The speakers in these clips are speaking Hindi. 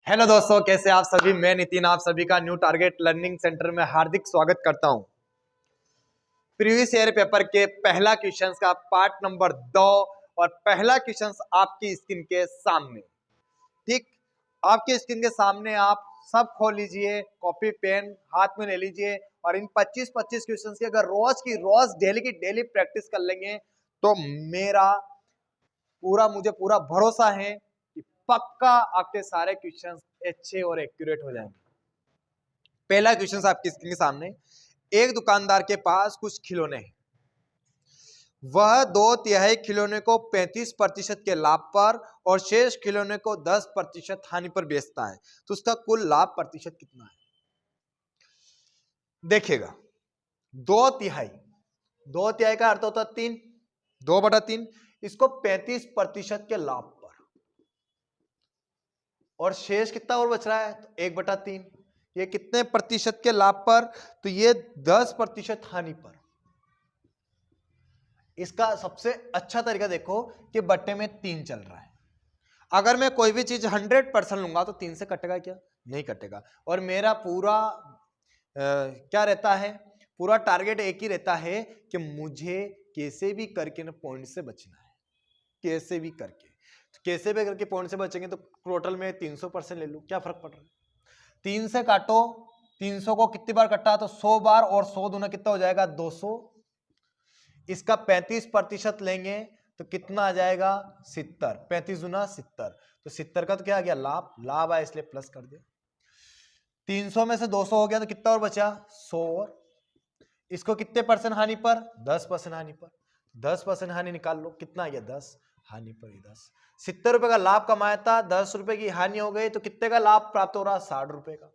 हेलो दोस्तों, कैसे आप सभी। मैं नितिन आप सभी का न्यू टारगेट लर्निंग सेंटर में हार्दिक स्वागत करता हूं। प्रीवियस ईयर पेपर के पहला क्वेश्चन का पार्ट नंबर 2 और पहला क्वेश्चन आपकी स्क्रीन के सामने। ठीक, आपकी स्क्रीन के सामने आप सब खोल लीजिए, कॉपी पेन हाथ में ले लीजिए और इन 25-25 क्वेश्चन की अगर रोज की रोज डेली की डेली प्रैक्टिस कर लेंगे तो मुझे पूरा भरोसा है कि पक्का आपके सारे क्वेश्चंस अच्छे और एक्यूरेट हो जाएंगे। पहला क्वेश्चन आपकी स्क्रीन के सामने। एक दुकानदार के पास कुछ खिलौने हैं। वह 2/3 खिलौने को 35% के लाभ पर और शेष खिलौने को 10% हानि पर बेचता है, तो उसका कुल लाभ प्रतिशत कितना है? देखिएगा, 2/3 2/3 का अर्थ होता है 3, 2/3। इसको 35% के लाभ पर और शेष कितना और बच रहा है, तो 1/3। ये कितने प्रतिशत के लाभ पर, तो ये 10% हानि पर। इसका सबसे अच्छा तरीका देखो कि बट्टे में 3 चल रहा है। अगर मैं कोई भी चीज 100% लूंगा तो 3 से कटेगा क्या? नहीं कटेगा। और मेरा पूरा क्या रहता है, पूरा टारगेट एक ही रहता है कि मुझे कैसे भी करके ना पॉइंट से बचना है, कैसे भी करके। तो कैसे भी करके पॉइंट से बचेंगे तो टोटल में 300% ले लूं, क्या फर्क पड़ रहा है? 3 से काटो, 300 को कितनी बार कटा तो 100 बार, और 100 दूना कितना हो जाएगा, 200। इसका 35% लेंगे तो कितना आ जाएगा, 70। 35 दूना 70, तो 70 का तो क्या आ गया, लाभ। लाभ आया इसलिए प्लस कर दिया। 300 में से 200 हो गया तो कितना और बचा, 100। और इसको कितने परसेंट हानि पर, 10% हानि पर। 10% हानि निकाल लो, कितना आ गया, 10। हानि पर ही 10। 70 रुपए का लाभ कमाया था, 10 रुपए की हानि हो गई, तो कितने का लाभ प्राप्त हो रहा, 60 रुपए का।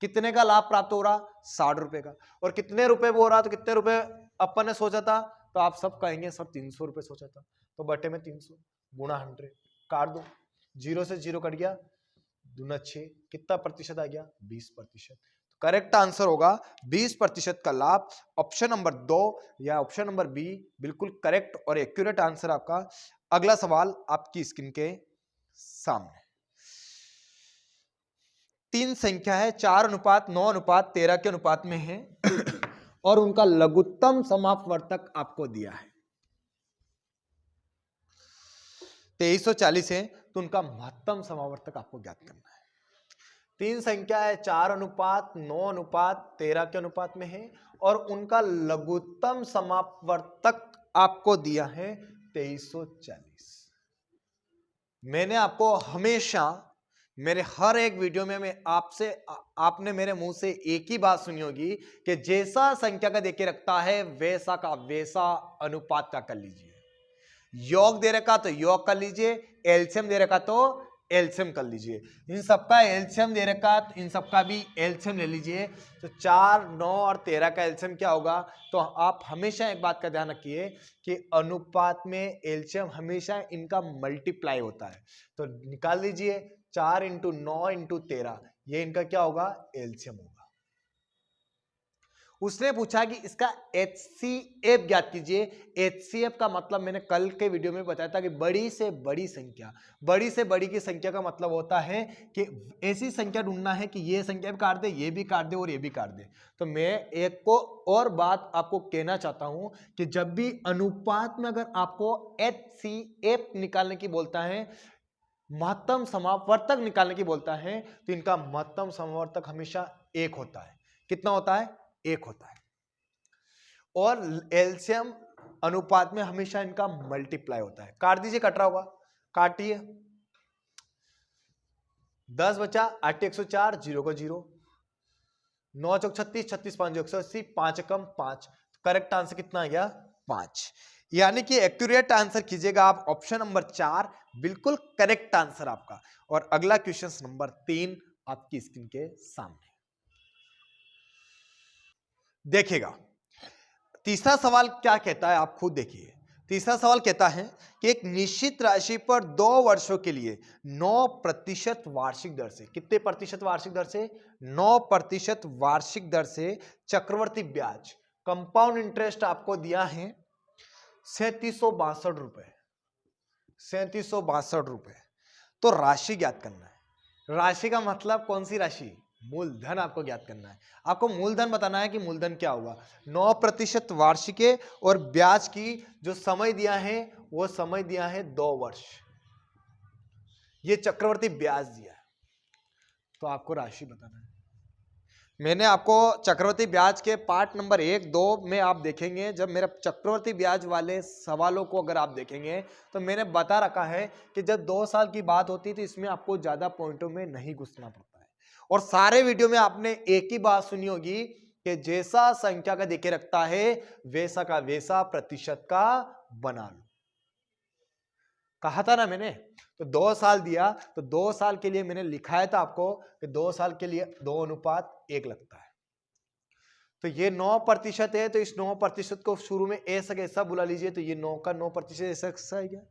कितने का लाभ प्राप्त हो रहा, 60 रुपए का। और कितने रुपए वो हो रहा, तो कितने रुपए अपन ने सोचा था, तो आप सब कहेंगे सर 300 रुपए सोचा था, तो बटे में 300 गुणा 100 काट दो, 0 से 0 कट गया, दूना 6, कितना प्रतिशत आ गया, 20%। करेक्ट आंसर होगा 20% का लाभ। ऑप्शन नंबर 2 या ऑप्शन नंबर बी बिल्कुल करेक्ट और एक्यूरेट आंसर आपका। अगला सवाल आपकी स्क्रीन के सामने। 3 संख्या है, 4:9:13 के अनुपात में है और उनका लघुत्तम समापवर्तक आपको दिया है 2340 है, तो उनका महत्तम समावर्तक आपको ज्ञात करना है। 3 संख्या है, 4:9:13 के अनुपात में है और उनका लघुत्तम समापवर्तक आपको दिया है 2340। मैंने आपको हमेशा मेरे हर एक वीडियो में मैं आपने मेरे मुंह से एक ही बात सुनी होगी कि जैसा संख्या का देके रखता है वैसा का वैसा अनुपात का कर लीजिए। योग दे रखा तो योग कर लीजिए, एलसीएम दे रखा तो एलसीएम कर लीजिए। इन सबका एलसीएम दे रखा तो इन सबका भी एलसीएम ले लीजिए। तो 4, 9 और 13 का एलसीएम क्या होगा, तो आप हमेशा एक बात का ध्यान रखिए कि अनुपात में एलसीएम हमेशा इनका मल्टीप्लाई होता है। तो निकाल लीजिए 4 × 9 × 13, ये इनका क्या होगा, एलसीएम होगा। उसने पूछा कि इसका HCF ज्ञात कीजिए। HCF का मतलब मैंने कल के वीडियो में बताया था कि बड़ी से बड़ी संख्या, बड़ी से बड़ी की संख्या का मतलब होता है कि ऐसी संख्या ढूंढना है कि ये संख्या भी काट दे, ये भी काट दे और ये भी काट दे। तो मैं एक को और बात आपको कहना चाहता हूं कि जब भी अनुपात में अगर आपको HCF निकालने की बोलता है, महत्तम समावर्तक निकालने की बोलता है, तो इनका महत्तम समावर्तक हमेशा 1 होता है। कितना होता है, 1 होता है। और एलसीएम अनुपात में हमेशा इनका मल्टीप्लाई होता है। काट दीजिए, कट रहा होगा, काटिए। 10 बचा, 8 104, 0 को 0, 9 चौक 36, 36 5 180, 5 कम 5। करेक्ट आंसर कितना आ गया, 5। यानी कि एक्यूरेट आंसर कीजिएगा आप ऑप्शन नंबर 4, बिल्कुल करेक्ट आंसर आपका। और अगला क्वेश्चन नंबर 3 आपकी स्क्रीन के सामने देखिएगा। तीसरा सवाल क्या कहता है, आप खुद देखिए। तीसरा सवाल कहता है कि एक निश्चित राशि पर 2 वर्षों के लिए 9% वार्षिक दर से, कितने प्रतिशत वार्षिक दर से, 9% वार्षिक दर से चक्रवर्ती ब्याज, कंपाउंड इंटरेस्ट आपको दिया है 3762 रुपए, 3762 रुपए। तो राशि ज्ञात करना है। राशि का मतलब कौन सी राशि? मूलधन आपको ज्ञात करना है। आपको मूलधन बताना है कि मूलधन क्या होगा। 9% वार्षिक और ब्याज की जो समय दिया है वो समय दिया है 2 वर्ष। ये चक्रवर्ती ब्याज दिया है, तो आपको राशि बताना है। मैंने आपको चक्रवर्ती ब्याज के पार्ट नंबर 1, 2 में आप देखेंगे, जब मेरा चक्रवर्ती ब्याज वाले सवालों को अगर आप देखेंगे तो मैंने बता रखा है कि जब 2 साल की बात होती है तो इसमें आपको ज्यादा पॉइंटों में नहीं घुसना पड़ता है। और सारे वीडियो में आपने एक ही बात सुनी होगी कि जैसा संख्या का देखे रखता है वैसा का वैसा प्रतिशत का बना लो। कहा था ना मैंने। तो 2 साल दिया तो 2 साल के लिए मैंने लिखाया था आपको कि 2 साल के लिए 2:1 लगता है। तो ये 9% है, तो इस 9% को शुरू में ऐसा कैसा बुला लीजिए, तो ये 9 का 9% ऐसा कैसा है क्या।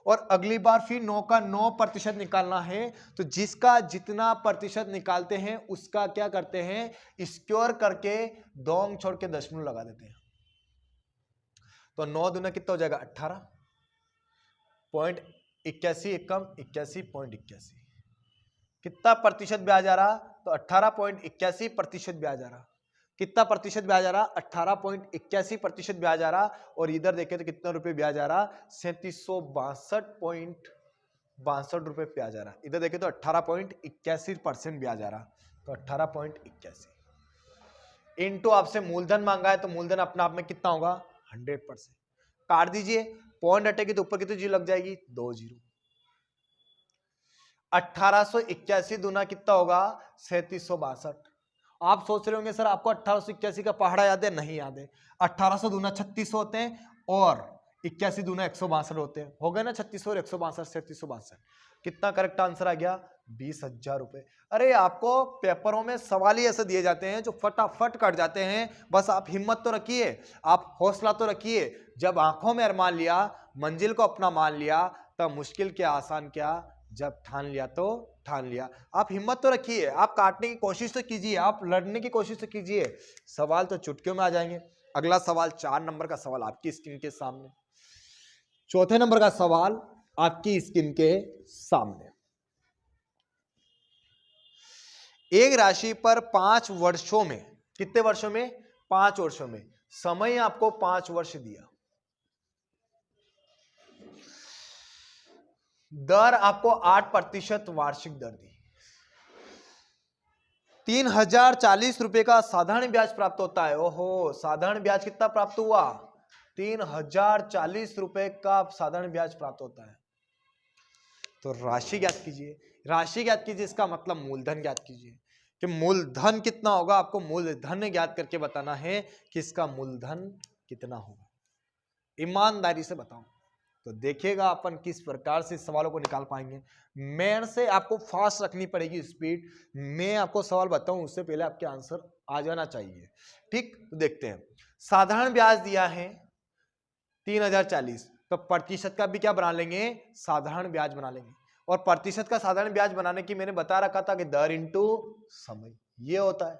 और अगली बार फिर 9 का 9% निकालना है, तो जिसका जितना प्रतिशत निकालते हैं उसका क्या करते हैं, स्क्वायर करके दोंग छोड़ के दशमलव लगा देते हैं। तो 9 दूना कितना हो जाएगा 18.81 एकम 81.81। कितना प्रतिशत ब्याज आ रहा, तो 18.81% ब्याज आ रहा। कितना प्रतिशत ब्याज आ रहा, 18.81% ब्याज आ रहा। और इधर देखें तो कितना रुपए ब्याज आ रहा, 3762.62 रुपए ब्याज आ रहा। इधर देखें तो 18.81% ब्याज आ रहा, तो 18.81 इंटू आपसे मूलधन मांगा है, तो मूलधन अपना आप में कितना होगा 100%। काट दीजिए, पॉइंट हटेगी तो ऊपर कितनी जीरो लग जाएगी, 2 जीरो। 1881 दूना कितना होगा 3762। आप सोच रहे होंगे सर आपको 1881 का पहाड़ा याद है, नहीं याद है। 1800 दूना 3600 होते हैं और 81 दूना 162 होते हैं, हो गए ना 3600 और 162 3762। कितना करेक्ट आंसर आ गया 20,000 रुपए। अरे आपको पेपरों में सवाल ही ऐसे दिए जाते हैं जो फटाफट कट जाते हैं। बस आप हिम्मत तो रखिए, आप हौसला तो रखिए। जब आंखों में अरमान लिया, मंजिल को अपना मान लिया, तब मुश्किल क्या आसान क्या, जब ठान लिया तो ठान लिया। आप हिम्मत तो रखिए, आप काटने की कोशिश तो कीजिए, आप लड़ने की कोशिश तो कीजिए। सवाल तो चुटकियों में आ जाएंगे। अगला सवाल 4 नंबर का सवाल आपकी स्क्रीन के सामने। चौथे नंबर का सवाल आपकी स्क्रीन के सामने। एक राशि पर 5 वर्षों में, कितने वर्षों में, 5 वर्षों में, समय आपको 5 वर्ष दिया, दर आपको 8% वार्षिक दर दी, 3040 रुपए का साधारण ब्याज प्राप्त होता है। ओहो, साधारण ब्याज कितना प्राप्त हुआ, 3040 रुपए का साधारण ब्याज प्राप्त होता है। तो राशि ज्ञात कीजिए, राशि ज्ञात कीजिए, इसका मतलब मूलधन ज्ञात कीजिए कि मूलधन कितना होगा। आपको मूलधन ज्ञात करके बताना है कि इसका मूलधन कितना होगा। ईमानदारी से बताओ तो देखिएगा अपन किस प्रकार से सवालों को निकाल पाएंगे। मेन से आपको फास्ट रखनी पड़ेगी स्पीड। मैं आपको सवाल बताऊं उससे पहले आपके आंसर आ जाना चाहिए। ठीक, तो देखते हैं। साधारण ब्याज दिया है 3040, तो प्रतिशत का भी क्या बना लेंगे, साधारण ब्याज बना लेंगे। और प्रतिशत का साधारण ब्याज बनाने की मैंने बता रखा था कि दर इंटू समय, ये होता है।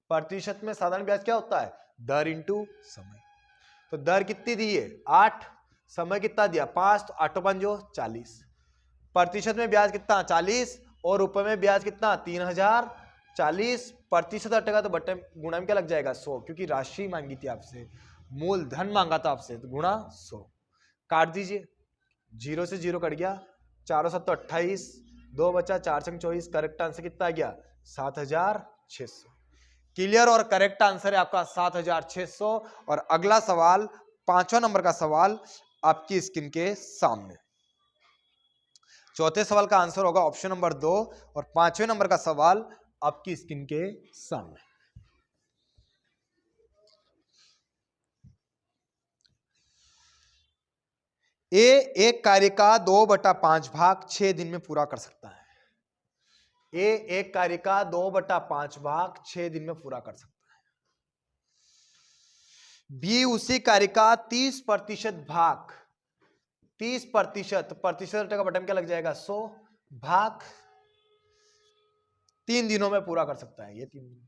प्रतिशत में साधारण ब्याज क्या होता है, दर इंटू समय। तो दर कितनी दी है 8, समय कितना दिया 5, तो 8 पंजो 40। प्रतिशत में ब्याज कितना 40 और रुपए में ब्याज कितना 3040। प्रतिशत हटेगा तो बटे गुणा में क्या लग जाएगा 100, क्योंकि राशि मांगी थी आपसे, मूलधन मांगा था आपसे, तो गुणा 100। काट दीजिए, 0 से 0 कट गया, 4 7 28, 2 बचा, 4 6 24। करेक्ट आंसर कितना आ गया 7600। क्लियर और करेक्ट आंसर है आपका 7600। और अगला सवाल 5वां नंबर का सवाल आपकी स्क्रीन के सामने। चौथे सवाल का आंसर होगा ऑप्शन नंबर 2 और 5वें नंबर का सवाल आपकी स्क्रीन के सामने। ए एक कार्य का 2/5 भाग 6 दिन में पूरा कर सकता है। ए एक कार्य का 2/5 भाग 6 दिन में पूरा कर सकता है। बी उसी कार्य का 30% भाग, 30% प्रतिशत का बटन क्या लग जाएगा 100 भाग 3 दिनों में पूरा कर सकता है। ये 3 दिन,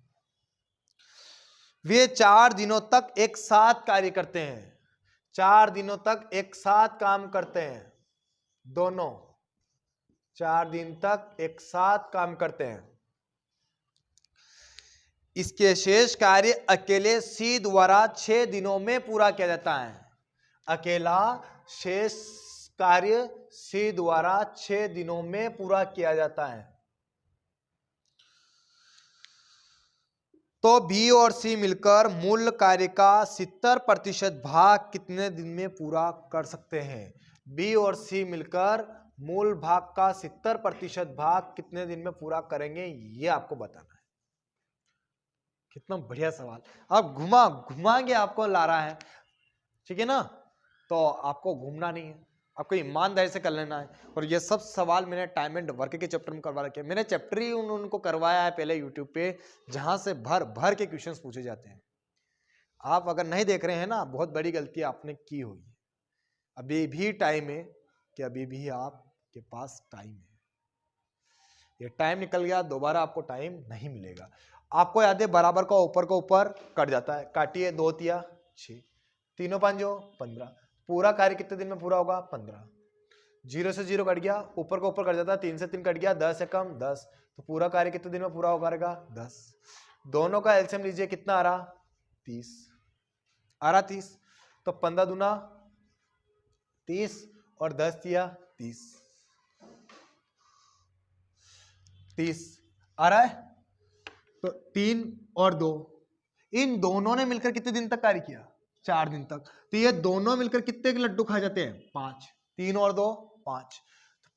वे 4 दिनों तक एक साथ कार्य करते हैं, 4 दिनों तक एक साथ काम करते हैं दोनों। 4 दिन तक एक साथ काम करते हैं। इसके शेष कार्य अकेले सी द्वारा 6 दिनों में पूरा किया जाता है। अकेला शेष कार्य सी द्वारा 6 दिनों में पूरा किया जाता है। तो बी और सी मिलकर मूल कार्य का 70% भाग कितने दिन में पूरा कर सकते हैं? बी और सी मिलकर मूल भाग का 70% भाग कितने दिन में पूरा करेंगे, ये आपको बताना है। कितना बढ़िया सवाल। अब घुमा के आपको ला रहा है, ठीक है ना? तो आपको घूमना नहीं है, आपको ईमानदारी से कर लेना है। और ये सब सवाल मैंने टाइम एंड वर्क के चैप्टर में करवा रखे हैं। मैंने चैप्टर ही उनको करवाया है पहले यूट्यूब पे, जहां से भर भर के क्वेश्चंस पूछे जाते हैं। आप अगर नहीं देख रहे हैं ना, बहुत बड़ी गलती आपने की होगी। अभी भी टाइम है कि अभी भी आपके पास टाइम है। ये टाइम निकल गया, दोबारा आपको टाइम नहीं मिलेगा। आपको याद है बराबर का ऊपर कट जाता है। काटिए, 2 तिया 6, 3 5 15। पूरा कार्य कितने दिन में पूरा होगा? 15। 0 से 0 कट गया, ऊपर का ऊपर कट जाता है, 3 से 3 कट गया, 10 से कम 10। तो पूरा कार्य कितने दिन में पूरा होगा? 10। दोनों का एलसीएम लीजिए, कितना आ रहा? 30 आ रहा। 30 तो 15 दूना 30 और 10 तिया 30 आ रहा है। तो 3 और 2, इन दोनों ने मिलकर कितने दिन तक कार्य किया? 4 दिन तक। तो ये दोनों मिलकर कितने के लड्डू खा जाते हैं? 5। 3 और 2 5।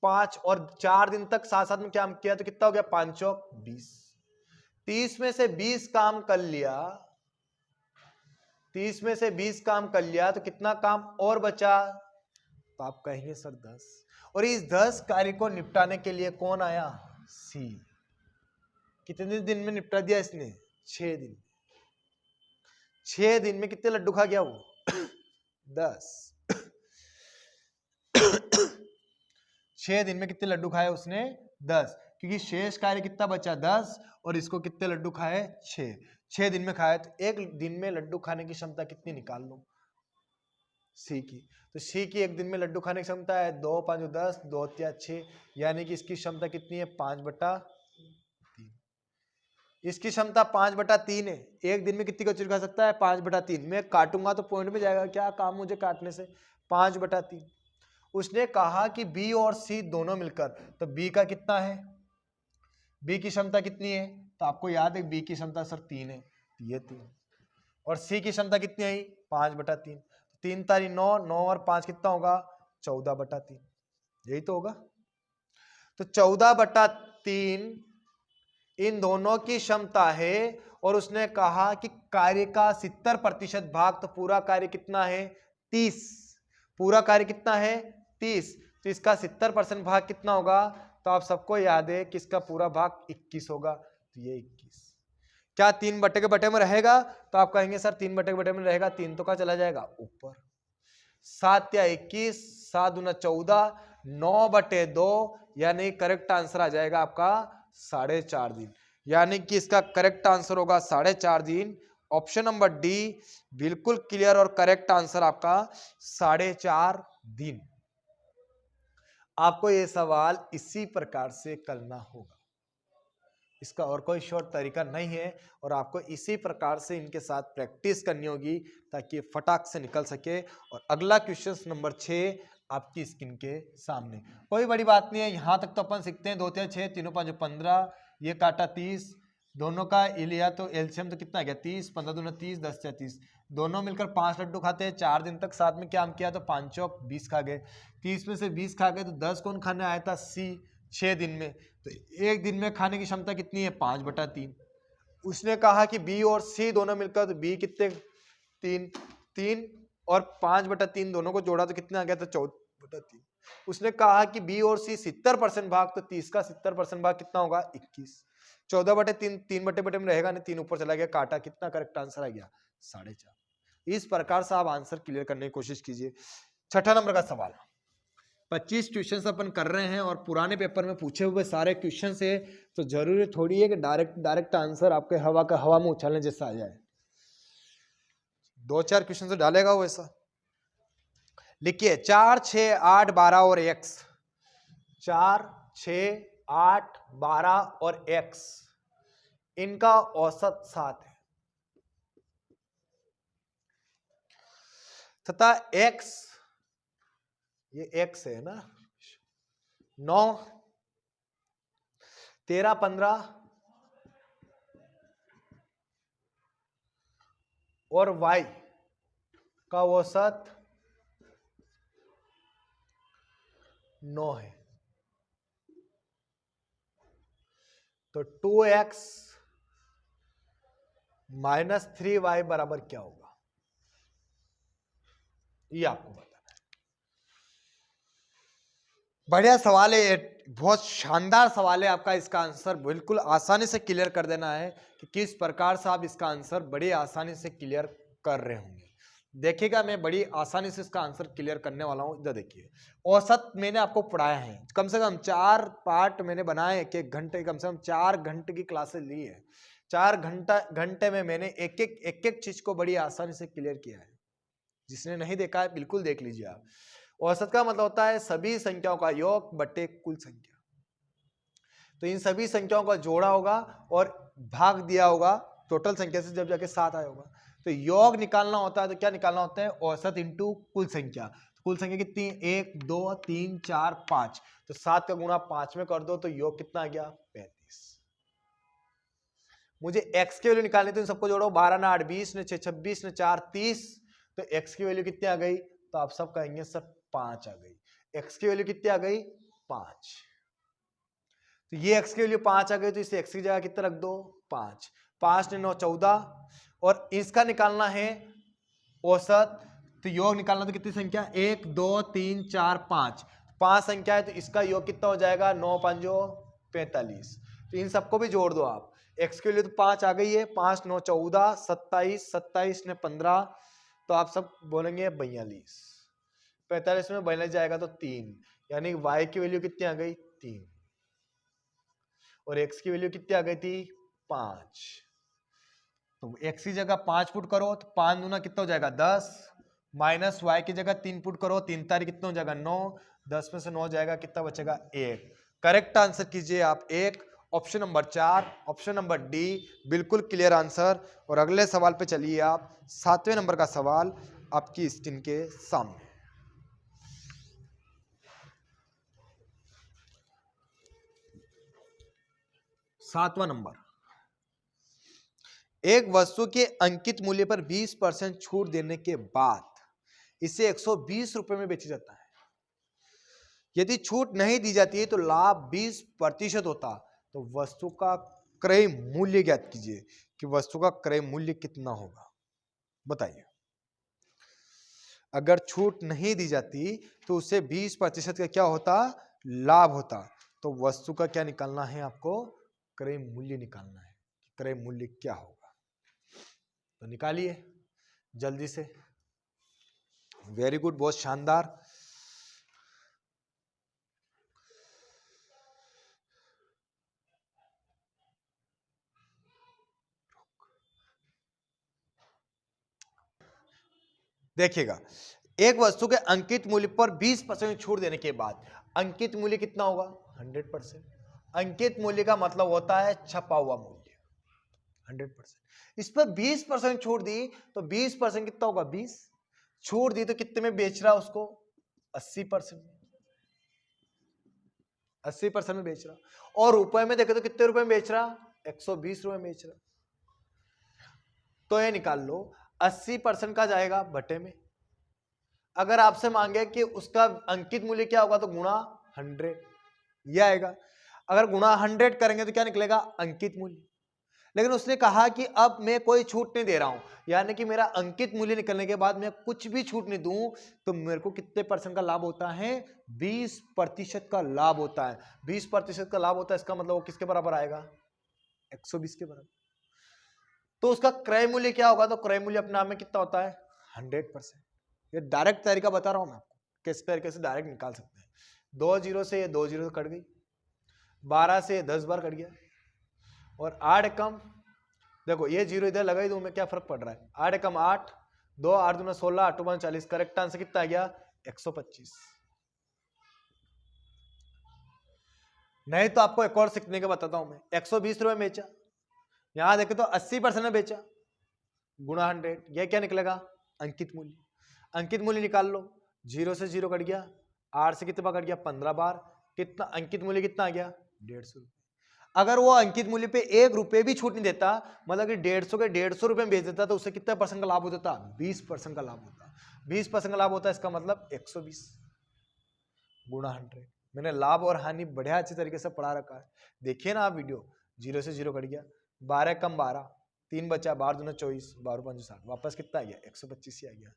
5 और 4 दिन तक साथ साथ में क्या किया तो कितना हो गया? 5 और 20। 30 में से 20 काम कर लिया, 30 में से 20 काम कर लिया, तो कितना काम और बचा? तो आप कहेंगे सर 10। और इस 10 कार्य को निपटाने के लिए कौन आया? सी। कितने दिन में निपटा दिया इसने? 6 दिन। 6 दिन में कितने लड्डू खा गया वो? 10। 6 दिन में कितने लड्डू खाए उसने? 10। क्योंकि शेष कार्य कितना बचा? 10। और इसको कितने लड्डू खाए? 6। 6 दिन में खाए, तो एक दिन में लड्डू खाने की क्षमता कितनी निकाल लो? सी की। तो सी की एक दिन में लड्डू खाने की क्षमता है 2 5 10, 2 3 6, यानी कि इसकी क्षमता कितनी है? 5/3। इसकी क्षमता 5/3 है। एक दिन में कितनी कचौरी खा सकता है? 5/3। मैं काटूंगा तो पॉइंट में जाएगा, क्या काम मुझे काटने से? 5/3। उसने कहा कि बी और सी दोनों मिलकर, तो बी का कितना है? बी की क्षमता कितनी है? तो आपको याद है बी की क्षमता सर 3 है, ये 3। और सी की क्षमता कितनी आई? 5/3। 3 तारी 9, 9 और 5 कितना होगा? 14/3। यही तो होगा। तो 14/3 इन दोनों की क्षमता है। और उसने कहा कि कार्य का 70% भाग, तो पूरा कार्य कितना है? 30। पूरा कार्य कितना है? 30। तो इसका 70% भाग कितना होगा? तो आप सबको याद है कि इसका पूरा भाग 21 होगा। तो ये 21 क्या 3 बटे के बटे में रहेगा? तो आप कहेंगे सर 3 बटे के बटे में रहेगा, 3 तो क्या चला जाएगा ऊपर। 7 या 21, 7 दूना 14, 9/2, यानी करेक्ट आंसर आ जाएगा आपका 4.5 दिन। यानी कि इसका करेक्ट आंसर होगा 4.5 दिन। ऑप्शन नंबर डी बिल्कुल क्लियर और करेक्ट आंसर आपका 4.5 दिन। आपको यह सवाल इसी प्रकार से करना होगा, इसका और कोई शॉर्ट तरीका नहीं है। और आपको इसी प्रकार से इनके साथ प्रैक्टिस करनी होगी ताकि फटाक से निकल सके। और अगला क्वेश्चन नंबर 6 आपकी स्क्रीन के सामने। कोई बड़ी बात नहीं है, यहां तक तो अपन सीखते हैं। 2 3 6, 3 5 15, ये काटा 30, दोनों का लिया तो एलसीएम तो कितना आ गया? 30, 15 दूना 30, 10 या 30। दोनों मिलकर 5 लड्डू खाते हैं। 4 दिन तक साथ में क्या किया? तो 5 और 20 खा गए। 30 में से 20 खा गए, तो 10 कौन खाने आया था? सी। 6 दिन में, तो एक दिन में खाने की क्षमता कितनी है? 5/3। उसने कहा कि बी और सी दोनों मिलकर, तो बी कितने? 3 और 5/3 दोनों को जोड़ा तो कितना आ गया? तो 14/3। उसने कहा कि बी और सी 70% भाग, तो 30 का 70% भाग कितना होगा? 21। 14/3 3 बटे में रहेगा नहीं, 3 ऊपर चला गया, काटा, कितना करेक्ट आंसर आ गया? 4.5। इस प्रकार से आप आंसर क्लियर करने की कोशिश कीजिए। 6ठा नंबर का सवाल। 25 क्वेश्चन अपन कर रहे हैं और पुराने पेपर में पूछे हुए सारे क्वेश्चन से, तो जरूरी थोड़ी है कि डायरेक्ट आंसर आपके हवा में उछालने जैसा आ जाए। 2-4 क्वेश्चन तो डालेगा वो ऐसा। लिखिए 4 6 8 12 और x। 4 6, 8, 12 और x, इनका औसत 7 है तथा x, ये x है ना, 9, 13, 15 और y का औसत 9 है। तो 2x माइनस 3y बराबर क्या होगा, ये आपको बताना है। बढ़िया सवाल है ये, बहुत शानदार सवाल है आपका। इसका आंसर बिल्कुल आसानी से क्लियर कर देना है कि किस प्रकार से आप इसका आंसर बड़ी आसानी से क्लियर कर रहे होंगे। देखिएगा, मैं बड़ी आसानी से इसका आंसर क्लियर करने वाला हूं। इधर देखिए, औसत मैंने आपको पढ़ाया है, कम से कम 4 पार्ट मैंने बनाए, एक घंटे, कम से कम 4 घंटे की क्लासेस ली है। 4 घंटे में मैंने एक एक चीज को बड़ी आसानी से क्लियर किया है। जिसने नहीं देखा है बिल्कुल देख लीजिए आप। औसत का मतलब होता है सभी संख्याओं का योग बटे कुल संख्या। तो इन सभी संख्याओं का जोड़ा होगा और भाग दिया होगा टोटल संख्या से, जब जाके 7 आया होगा। तो योग निकालना होता है तो क्या निकालना होता है, औसत इंटू कुल संख्या। तो कुल संख्या कितनी, 1, 2, 3, 4, 5। तो 7 का गुणा 5 में कर दो तो योग कितना आ गया, 35। मुझे x की वैल्यू निकालनी थी, तो सबको जोड़ो, 12 ना 8 20, ने 6 26, ने 4 30। तो x की वैल्यू कितनी आ गई, तो आप सब कहेंगे सर 5 आ गई। x की वैल्यू कितनी आ गई, 5। तो ये x की वैल्यू 5 आ गई, तो इसे x की जगह कितना रख दो, 5। 5 ने 9 14, और इसका निकालना है औसत। तो योग निकालना तो कितनी संख्या, 1 2 3 4 5, 5 संख्या है, तो इसका योग कितना हो जाएगा, 9 5 45। तो इन सबको भी जोड़ दो आप। x के लिए तो 5 आ गई है, 5 9 14 27, 27 ने 15, तो आप सब बोलेंगे 42। 45 में 42 जाएगा तो 3, यानी y की वैल्यू कितनी आ गई, 3, और x की वैल्यू कितनी आ गई थी, 5। तो x की जगह 5 पुट करो तो 5 दूना कितना हो जाएगा, 10, माइनस y की जगह 3 पुट करो, 3 तारीख कितना हो जाएगा, 9, 10 में से 9 जाएगा, कितना बचेगा, 1। करेक्ट आंसर कीजिए आप 1, option number 4, option number D, बिल्कुल क्लियर आंसर। और अगले सवाल पे चलिए आप, 7वें नंबर का सवाल आपकी स्क्रीन के सामने। सातवां नंबर, एक वस्तु के अंकित मूल्य पर 20% छूट देने के बाद इसे 120 रुपए में बेचा जाता है। यदि छूट नहीं दी जाती है तो लाभ 20% होता। तो वस्तु का क्रय मूल्य ज्ञात कीजिए कि वस्तु का क्रय मूल्य कितना होगा, बताइए। अगर छूट नहीं दी जाती तो उसे 20% का क्या होता, लाभ होता। तो वस्तु का क्या निकालना है आपको, क्रय मूल्य निकालना है। क्रय मूल्य क्या होगा, तो निकालिए जल्दी से। वेरी गुड, बहुत शानदार। देखिएगा, एक वस्तु के अंकित मूल्य पर 20% छूट देने के बाद अंकित मूल्य कितना होगा, 100%। अंकित मूल्य का मतलब होता है छपा हुआ मूल्य, 100%। इस पर 20% छूट दी तो 20% कितना होगा, 20। छूट दी तो कितने में बेच रहा है उसको, 80%। 80% में बेच रहा, और रुपए में देखे तो कितने रुपए में बेच रहा, 120 रुपए में बेच रहा। तो ये निकाल लो, 80% का जाएगा बटे में। अगर आपसे मांगे कि उसका अंकित मूल्य क्या होगा तो गुणा 100, ये आएगा। अगर गुणा 100 करेंगे तो क्या निकलेगा, अंकित मूल्य। लेकिन उसने कहा कि अब मैं कोई छूट नहीं दे रहा हूं, यानी कि मेरा अंकित मूल्य निकलने के बाद मैं कुछ भी छूट नहीं दूं, तो मेरे को कितने % का लाभ होता है, 20% का लाभ होता है। 20% का लाभ होता है, इसका मतलब वो किसके बराबर आएगा, 120 के बराबर। तो उसका क्रय मूल्य क्या होगा, तो क्रय मूल्य अपने आप में कितना होता है, 100%। ये डायरेक्ट तरीका बता रहा हूं मैं आपको, किस तरीके से डायरेक्ट निकाल सकते हैं। 2 0 से ये 2 0 कट गई, 12 से 10 बार कट गया, और 8 कम, देखो ये 0 इधर लगा ही दूं मैं, क्या फर्क पड़ रहा है, 8 कम 8, 2 8 दूना 16, 8 2 40। करेक्ट आंसर कितना आ गया, 125। नहीं तो आपको एक और सीखने का बताता हूं मैं। 120 रुपए बेचा, यहां देखे तो 80% में बेचा, गुणा 100, यह क्या निकलेगा? अंकित मूल्य। अंकित मूल्य निकाल लो, 0 से 0 कट गया, 8 से कितना कट गया? 15 बार, कितना अंकित मूल्य कितना आ गया? 150 रुपए। अगर वो अंकित मूल्य पे 1 रुपए भी छूट नहीं देता, मतलब कि 150 के 150 रुपए में बेच देता, तो उसे कितना % का लाभ हो जाता? 20% का लाभ होता। 20% का लाभ होता है, इसका मतलब 120 गुणा 100। मैंने लाभ और हानि बढ़िया अच्छी तरीके से पढ़ा रखा है, देखिए ना आप वीडियो। 0 से 0 कट गया, 12 कम 12, 3 बचा, 12 दूना 24, 12 5 60, वापस कितना आ गया? 125 ही आ गया।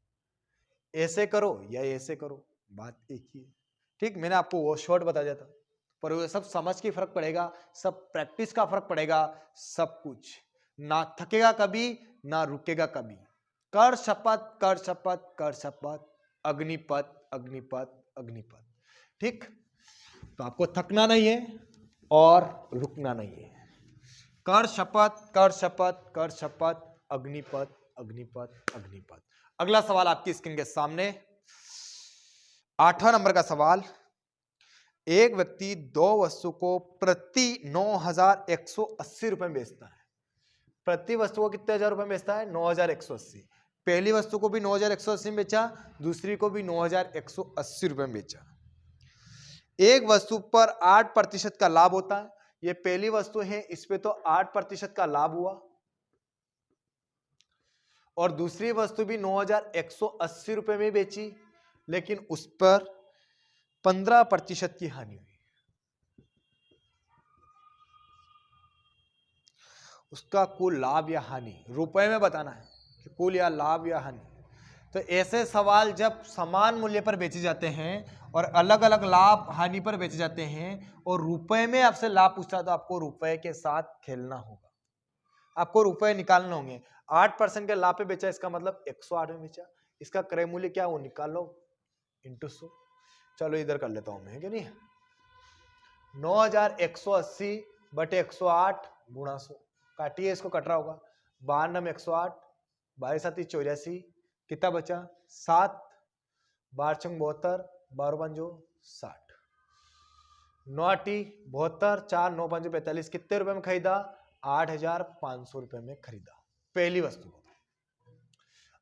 ऐसे करो या ऐसे करो, बात एक ही है। ठीक, मैंने आपको वो शॉर्ट बता दिया था, पर वो सब समझ के फर्क पड़ेगा, सब प्रैक्टिस का फर्क पड़ेगा, सब कुछ। ना थकेगा कभी, ना रुकेगा कभी। कर शपथ, कर शपथ, कर शपथ, अग्निपथ, अग्निपथ, अग्निपथ। ठीक, तो आपको थकना नहीं है और रुकना नहीं है। कर शपथ, कर शपथ, कर शपथ, अग्निपथ, अग्निपथ, अग्निपथ। अगला सवाल आपकी स्क्रीन के सामने, 8वां नंबर का सवाल। एक व्यक्ति 2 वस्तु को प्रति 9,180 रुपए में बेचता है। प्रति वस्तु को कितने हजार रुपए में बेचता है? 9,180। पहली वस्तु को भी 9,180 में बेचा, दूसरी को भी 9,180 रुपए में बेचा। एक वस्तु पर 8% का लाभ होता है। ये पहली वस्तु है, इस पे तो 8% का लाभ हुआ, और दूसरी वस्तु भी 9,180 रुपए में बेची, लेकिन उस पर 15% की हानि हुई। उसका कुल लाभ या हानि रुपए में बताना है कि कुल या लाभ या हानि। तो ऐसे सवाल जब समान मूल्य पर बेचे जाते हैं और अलग अलग लाभ हानि पर बेचे जाते हैं और रुपए में आपसे लाभ पूछता है, तो आपको रुपए के साथ खेलना होगा, आपको रुपए निकालने होंगे। 8% के लाभ पे बेचा, इसका मतलब 108 में बेचा, इसका क्रय मूल्य क्या वो निकालो इंटू 100। चलो इधर कर लेता हूं मैं, है कि नहीं? 9,180 बटे 108 गुणा 100, काटिए इसको, कट रहा होगा। 52 में 108, 22 7 84, कितना बचा? 7, 12 छंग 72, 12 5 60, 9 72, 4 9 5 45, कितने रुपए में खरीदा? 8,500 रुपए में खरीदा पहली वस्तु को।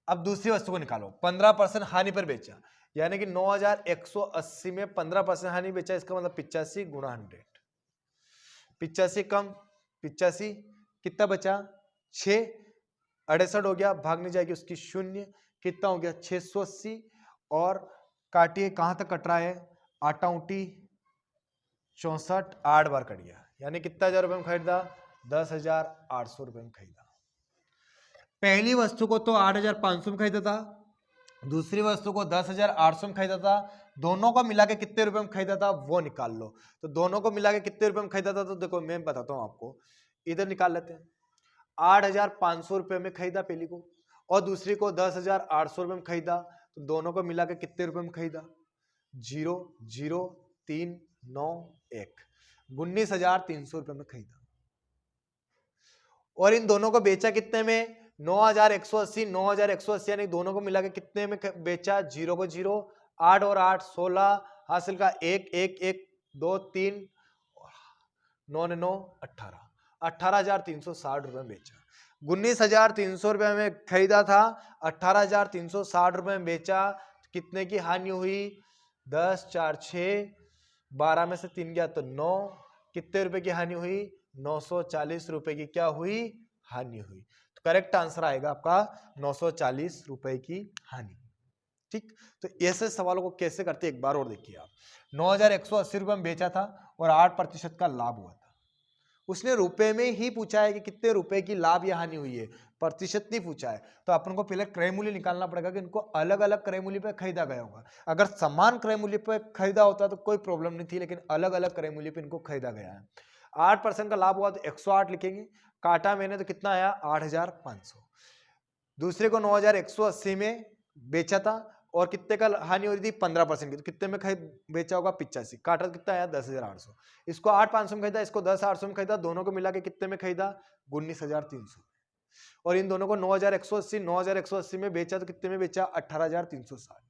अब दूसरी वस्तु को निकालो, 15% हानि पर बेचा, यानी कि 9,180 में 15% हानि बेचा, इसका मतलब 85 गुणा 100। 85 कम 85, कितना बचा? 6, 68 हो गया, भागने जाएगी उसकी 0, कितना हो गया? 680, और काटिए कहां तक कट रहा है? 8 ऊटी 64, 8 बार कट गया, यानी कितना हजार रुपए में खरीदा? 10,800 रुपए में खरीदा। पहली वस्तु को तो 8,500 में खरीदा था, दूसरी वस्तु को 10,800 में खरीदा था, दोनों को मिला के कितने रुपए में खरीदा था वो निकाल लो। तो दोनों को मिला के कितने रुपए में खरीदा था, तो देखो मैं बताता हूं आपको, इधर निकाल लेते हैं। 8,500 रुपए में खरीदा पहली को, और दूसरी को 10,800 रुपए में खरीदा, तो दोनों को मिला के कितने रुपए में खरीदा? 0 0 3 9 1, 19,300 रुपए में खरीदा। और इन दोनों को बेचा कितने में? 9,180, 9,180, यानी दोनों को मिला के कितने में बेचा? 0 को 0, 8 और 8 16, हासिल का 1 1 1 2 3, 9 9 18, 18,360 रुपए में बेचा। 19,300 रुपए में खरीदा था, 18,360 रुपए में बेचा, कितने की हानि हुई? 10 4 6, 12 में से 3 गया तो 9, कितने रुपए की हानि हुई? 940 रुपए की क्या हुई? हानि हुई। तो करेक्ट आंसर आएगा आपका 940 रुपए की हानि। ठीक, तो ऐसे सवालों को कैसे करते एक बार और देखिए आप। 9,180 रुपए में बेचा था और 8% का लाभ हुआ था। उसने रुपए में ही पूछा है कि कितने रुपए की लाभ या हानि हुई है, प्रतिशत नहीं पूछा है। तो अपन को पहले क्रय मूल्य निकालना पड़ेगा कि इनको अलग अलग क्रय मूल्य पे खरीदा गया होगा। अगर समान क्रय मूल्य पे खरीदा होता तो कोई प्रॉब्लम नहीं थी, लेकिन अलग अलग क्रय मूल्य पे इनको खरीदा गया है। 8% का लाभ हुआ तो 108 लिखेंगे, काटा मैंने तो कितना आया? 8,500। दूसरे को 9,180 में बेचा था और कितने का हानि हो रही थी? 15% की, तो कितने में खरीद बेचा होगा? 85, काटा कितना आया? 10,800। इसको 8,500 में खरीदा, इसको 10,800 में खरीदा, दोनों को मिला के कितने में खरीदा? 19,300। और इन दोनों को 9,180 में बेचा, तो कितने में बेचा? 18,360।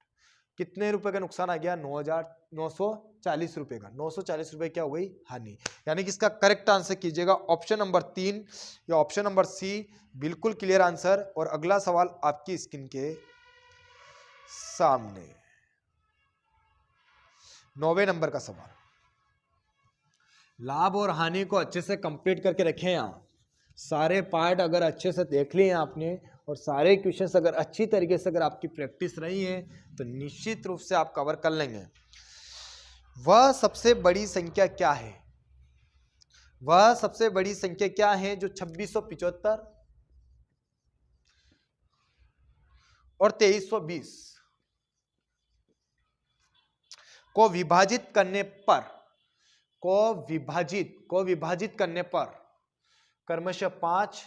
कितने रुपए का नुकसान आ गया? 9,940 रुपए का। 940 रुपए क्या हो गई? हानि। यानी कि इसका करेक्ट आंसर कीजिएगा ऑप्शन नंबर 3 या ऑप्शन नंबर सी, बिल्कुल क्लियर आंसर। और अगला सवाल आपकी स्क्रीन के सामने 9वें नंबर का सवाल। लाभ और हानि को अच्छे से कंप्लीट करके रखें। यहाँ सारे पार्ट अगर अच्छे से देख लिए आपने और सारे क्वेश्चंस अगर अच्छी तरीके से अगर आपकी प्रैक्टिस रही है तो निश्चित रूप से आप कवर कर लेंगे। वह सबसे बड़ी संख्या क्या है? वह सबसे बड़ी संख्या क्या है जो 2675 और 2320 को विभाजित करने पर क्रमशः 5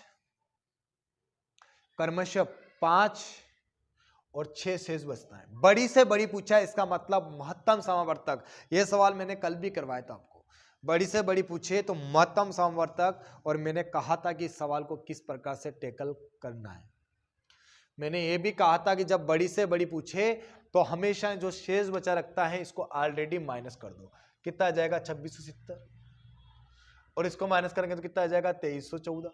और 6 शेष बचता है। बड़ी से बड़ी पूछा है, इसका मतलब महत्तम समावर्तक। यह सवाल मैंने कल भी करवाया था आपको। बड़ी से बड़ी पूछे तो महत्तम समावर्तक, और मैंने कहा था कि इस सवाल को किस प्रकार से टैकल करना है। मैंने ये भी कहा था कि जब बड़ी से बड़ी पूछे तो हमेशा जो शेष बचा रखता है इसको ऑलरेडी माइनस कर दो। कितना आ जाएगा? 2670, और इसको माइनस करेंगे तो कितना आ जाएगा? 2314।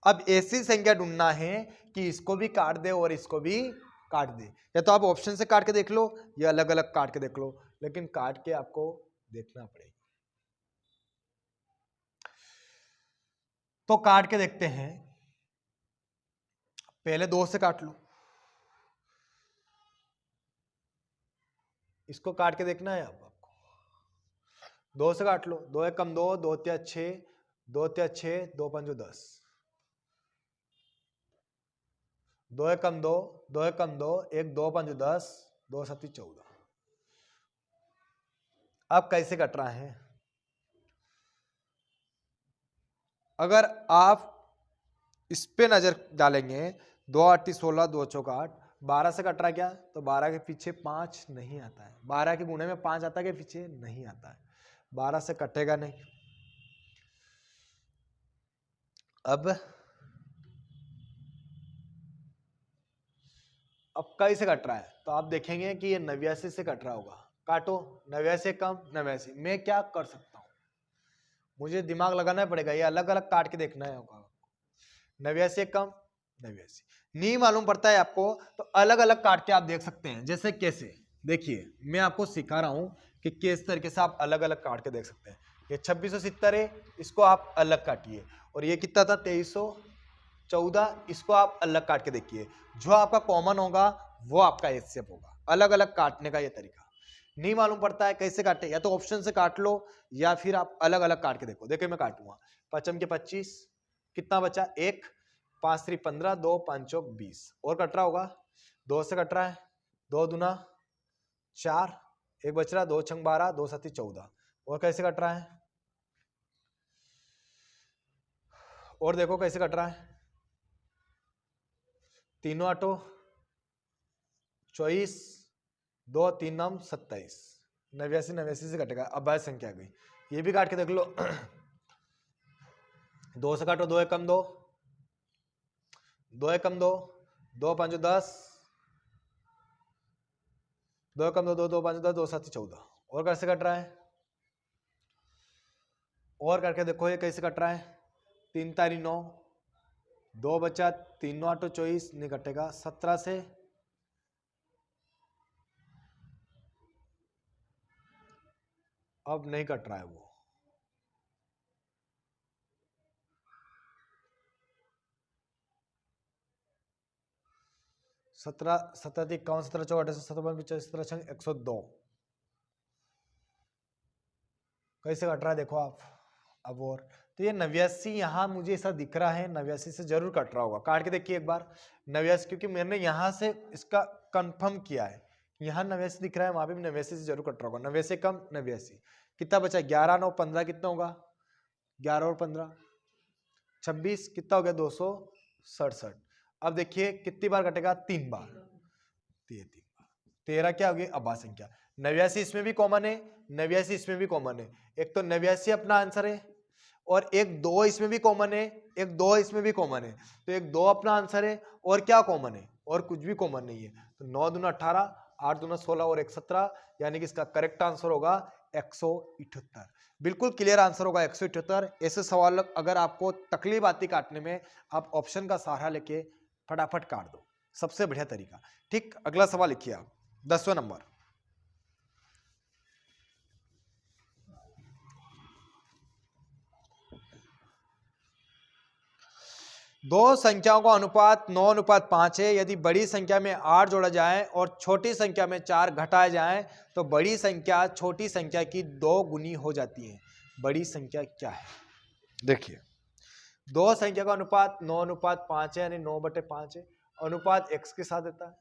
अब ऐसी संख्या ढूंढना है कि इसको भी काट दे और इसको भी काट दे। या तो आप ऑप्शन से काट के देख लो या अलग अलग काट के देख लो, लेकिन काट के आपको देखना पड़ेगा। तो काट के देखते हैं। पहले 2 से काट लो, इसको काट के देखना है आपको। 2 से काट लो। 2 एकम 2, 2 तिया 6, 2 तिया 6, 2 पंजो 10, 2 एकम 2, 2 एकम 2, 1 2 पंजो 10, 2 सत्ती 14। अब कैसे कट रहा है? अगर आप इस पे नजर डालेंगे, 2 8 16, 2 चौका 8, 12 से कट रहा क्या? तो 12 के पीछे 5 नहीं आता है। 12 के गुणे में 5 आता है, के पीछे नहीं आता है। 12 से कटेगा नहीं। अब कैसे कट रहा है? तो आप देखेंगे कि ये 89 से कट रहा होगा। काटो। 89 कम 89। मैं क्या कर सकता हूं? मुझे दिमाग लगाना पड़ेगा, ये अलग अलग काट के देखना है होगा। 89 कम 89 नहीं मालूम पड़ता है आपको, तो अलग अलग काट के आप देख सकते हैं। जैसे कैसे? देखिए, मैं आपको सिखा रहा हूं कि किस तरीके से आप अलग अलग काट के देख सकते हैं। ये 2670 है, इसको आप अलग काटिए। और ये कितना था? 2314, इसको आप अलग काट के देखिए। जो आपका कॉमन होगा वो आपका एचसीएफ होगा। अलग अलग काटने का ये तरीका नहीं मालूम पड़ता है कैसे काटे, या तो ऑप्शन से काट लो या फिर आप अलग अलग काट के देखो। देखिए मैं काटूंगा। 5 के 25, कितना बचा? 1, 5 3 15, 2 5 चौक 20। और कट रहा होगा। 2 से कट रहा है। 2 दूना 4, 1 बच रहा, 2 छंग 12, 2 7 14। और कैसे कट रहा है? और देखो कैसे कट रहा है। 3 8 24, 2 3 9 27, 89 89 से कटेगा। अब बाय संख्या आ गई, ये भी काट के देख लो। 2 से काटो। 2 एकम 2, 2 एकम 2, 2 5 10, 2 एकम 2, 2 2 5 10, 2 7 14। और कैसे कट रहा है? और करके देखो ये कैसे कट रहा है। 3 तारी 9, 2 बचा, 3 9 8 24, नहीं कटेगा। 17 से अब नहीं कट रहा है वो। सत्रह 17 51 17 चौक 17 17 छंग 102। कैसे कट रहा है देखो आप। अब और तो ये 89 यहाँ मुझे ऐसा दिख रहा है, 89 से जरूर कट रहा होगा। काट के देखिए एक बार 89, क्योंकि मैंने यहाँ से इसका कंफर्म किया है। यहाँ 89 दिख रहा है, वहां पे भी 89 से जरूर कट रहा होगा। 90 कम 89। कितना बचा? 11 9 15, कितना होगा? 11 और 15 26, कितना हो गया? 267। अब देखिए कितनी बार कटेगा? 3 बार। 3 बार 13 क्या हो गई? अबा संख्या। 89 इसमें भी कॉमन है, 89 इसमें भी कॉमन है। एक तो 89 अपना आंसर है, और एक 2 इसमें भी कॉमन है, एक 2 इसमें भी कॉमन है। तो एक 2 अपना आंसर है, और क्या कॉमन है? और कुछ भी कॉमन नहीं है, तो 9 दूना 18, 8 दूना 16 और 1 17, यानी कि इसका करेक्ट आंसर होगा 178। बिल्कुल क्लियर आंसर होगा 178। ऐसे सवाल अगर आपको तकलीफ आती काटने में, आप ऑप्शन का सहारा लेके फटाफट काट दो, सबसे बढ़िया तरीका। ठीक, अगला सवाल लिखिए आप, 10वां नंबर। दो संख्याओं का अनुपात 9:5 है। यदि बड़ी संख्या में 8 जोड़ा जाए और छोटी संख्या में 4 घटाए जाए तो बड़ी संख्या छोटी संख्या की 2 गुनी हो जाती है। बड़ी संख्या क्या है? देखिए, दो संख्या का अनुपात 9:5 है, यानी 9/5 है। अनुपात x के साथ देता है।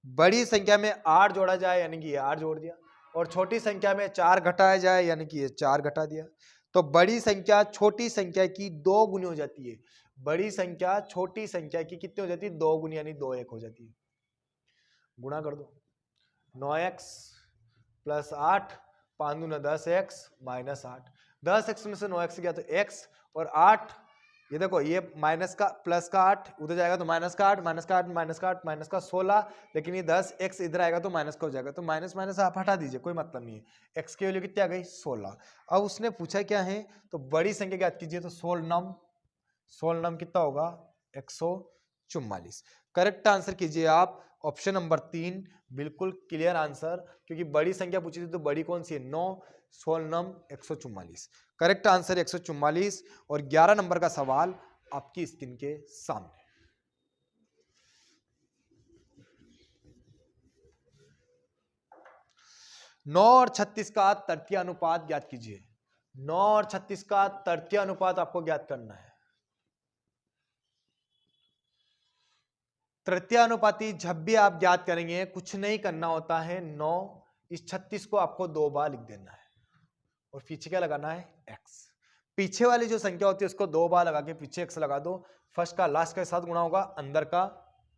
बड़ी संख्या में 8 जोड़ा जाए, यानी कि ये 8 जोड़ दिया, और छोटी संख्या में 4 घटाया जाए, यानी कि ये 4 घटा दिया। तो बड़ी संख्या छोटी संख्या की 2 गुनी हो जाती है। बड़ी संख्या छोटी संख्या की कितनी हो जाती है? 2 गुनी, यानी 2 हो जाती है। गुणा कर दो, 9x प्लस 8, 5 दूना 10x माइनस 8। 10x में से 9x गया तो x, और 8, ये देखो ये माइनस का प्लस का 8 उधर जाएगा तो माइनस का 8, माइनस का 8, माइनस का 8, माइनस का 16, लेकिन ये 10x इधर आएगा तो माइनस का हो जाएगा, तो माइनस माइनस आप हटा दीजिए, कोई मतलब नहीं है। x की वैल्यू कितनी आ गई? 16। अब उसने पूछा क्या है, तो बड़ी संख्या ज्ञात कीजिए, तो 16 नम कितना होगा? 144। करेक्ट आंसर कीजिए आप ऑप्शन नंबर 3, बिल्कुल क्लियर आंसर, क्योंकि बड़ी संख्या पूछी थी तो बड़ी कौन सी है? 9, 16 नम 144। Correct answer 144। और 11 नंबर का सवाल आपकी स्क्रीन के सामने। नौ और 36 का तृतीय अनुपात ज्ञात कीजिए। 9 और 36 का तृतीय अनुपात आपको ज्ञात करना है। तृतीय अनुपाती जब भी आप ज्ञात करेंगे, कुछ नहीं करना होता है, 9 इस 36 को आपको 2 बार लिख देना है, और पीछे क्या लगाना है? x। पीछे वाली जो संख्या होती है उसको 2 बार लगा के पीछे x लगा दो। फर्स्ट का लास्ट के साथ गुणा होगा, अंदर का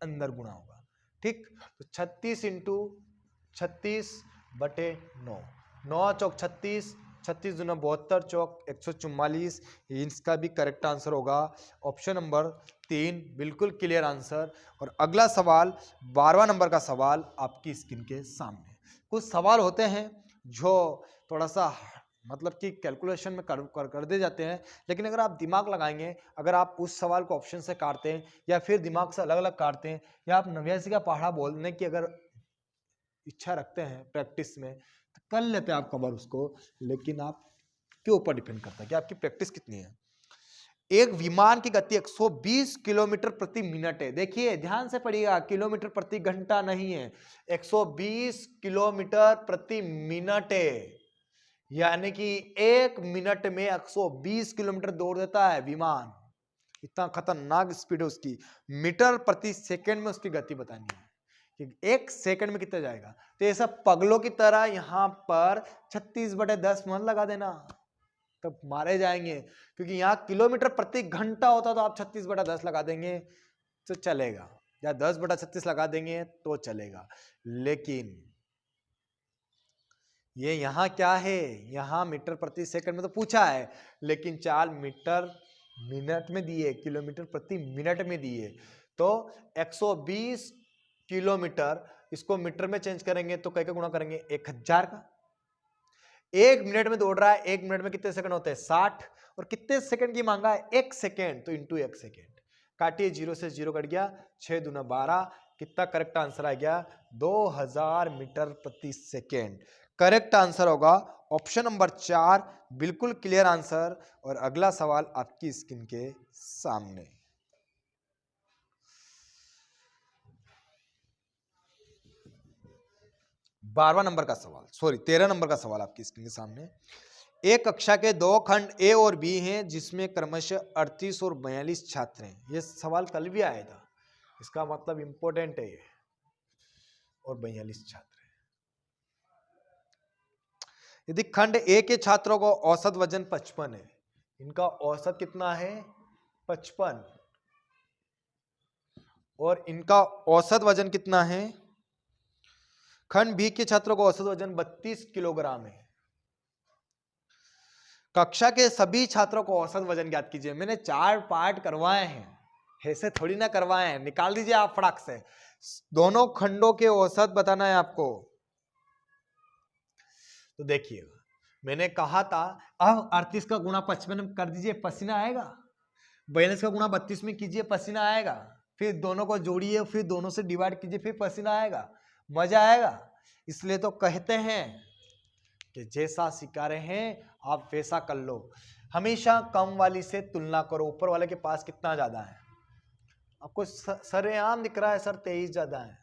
अंदर गुणा होगा। ठीक, तो 36 इंटू 36/9, 9 चौक 36, 36 दूना 72, चौक 144। इसका भी करेक्ट आंसर होगा ऑप्शन नंबर 3, बिल्कुल क्लियर आंसर। और अगला सवाल 12वां नंबर का सवाल आपकी स्क्रीन के सामने। कुछ सवाल होते हैं जो थोड़ा सा मतलब कि कैलकुलेशन में कर दे जाते हैं, लेकिन अगर आप दिमाग लगाएंगे, अगर आप उस सवाल को ऑप्शन से काटते हैं या फिर दिमाग से अलग अलग काटते हैं, या आप 89 का पहाड़ा बोलने की अगर इच्छा रखते हैं प्रैक्टिस में, तो कर लेते हैं आप कवर उसको, लेकिन आप के ऊपर डिपेंड करता है कि आपकी प्रैक्टिस कितनी है। एक विमान की गति 120 किलोमीटर प्रति मिनट है। देखिए ध्यान से पढ़िएगा, किलोमीटर प्रति घंटा नहीं है, 120 किलोमीटर प्रति मिनट है, यानी कि 1 मिनट में 120 किलोमीटर दौड़ देता है विमान। इतना खतरनाक स्पीड है उसकी। मीटर प्रति सेकंड में उसकी गति बतानी है कि 1 सेकंड में कितना जाएगा। तो ये सब पगलों की तरह यहाँ पर 36/10 मन लगा देना, तब मारे जाएंगे, क्योंकि यहाँ किलोमीटर प्रति घंटा होता तो आप 36/10 लगा देंगे तो चलेगा, या 10/36 लगा देंगे तो चलेगा। लेकिन ये यहाँ क्या है, यहाँ मीटर प्रति सेकंड में तो पूछा है, लेकिन 4 मीटर मिनट में दिए, किलोमीटर प्रति मिनट में दिए। तो 120 किलोमीटर, इसको मीटर में चेंज करेंगे तो कैसे गुणा करेंगे? 1000 का। 1 मिनट में दौड़ रहा है, 1 मिनट में कितने सेकंड होते हैं? 60। और कितने सेकंड की मांगा है? 1 सेकंड, तो इंटू 1 सेकंड। काटिए, 0 से 0 कट गया, 6 दूना 12। कितना करेक्ट आंसर आ गया? 2000 मीटर प्रति सेकेंड। करेक्ट आंसर होगा ऑप्शन नंबर 4, बिल्कुल क्लियर आंसर। और अगला सवाल आपकी स्क्रीन के सामने। बारहवां नंबर का सवाल, सॉरी 13 नंबर का सवाल आपकी स्क्रीन के सामने। एक कक्षा के 2 खंड ए और बी हैं, जिसमें क्रमशः 38 और 42 छात्र हैं। यह सवाल कल भी आया था, इसका मतलब इंपॉर्टेंट है ये। और 42 छात्र हैं। यदि खंड ए के छात्रों को औसत वजन 55 है, इनका औसत कितना है? 55, और इनका औसत वजन कितना है? खंड बी के छात्रों को औसत वजन 32 किलोग्राम है। कक्षा के सभी छात्रों को औसत वजन ज्ञात कीजिए। मैंने 4 पार्ट करवाए हैं, ऐसे थोड़ी ना करवाए हैं, निकाल दीजिए आप फटाक से। दोनों खंडों के औसत बताना है आपको। तो देखिएगा, मैंने कहा था अब 38 का गुणा 55 में कर दीजिए, पसीना आएगा। 42 का गुणा 32 में कीजिए, पसीना आएगा। फिर दोनों को जोड़िए, फिर दोनों से डिवाइड कीजिए, फिर पसीना आएगा, मजा आएगा। इसलिए तो कहते हैं कि जैसा सिखा रहे हैं आप वैसा कर लो। हमेशा कम वाली से तुलना करो, ऊपर वाले के पास कितना ज्यादा है। आपको सरेआम दिख रहा है सर 23 ज्यादा है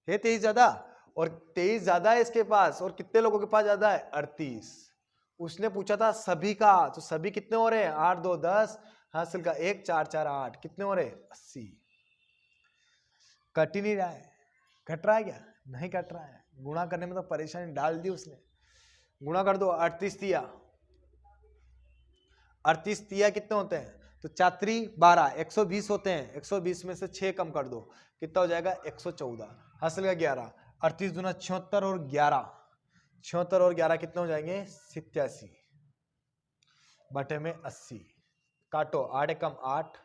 23 ज्यादा, और 23 ज्यादा है इसके पास, और कितने लोगों के पास ज्यादा है 38। उसने पूछा था सभी का, तो सभी कितने हो रहे हैं 8 2 10, हासिल का 1 4 4 8, कितने हो रहे 80। कट ही नहीं रहा है, कट रहा है क्या, नहीं कट रहा है। गुणा करने में तो परेशानी डाल दी उसने। गुणा कर दो, 38 दिया, 38 दिया कितने होते हैं, तो 4 12, 120 होते हैं। 120 में से 6 कम कर दो, कितना हो जाएगा 114, हासिल का 11। 38 दूना 76 और 11, 76 और 11 कितने हो जाएंगे 87 बटे में 80। काटो, 8 एकम 8,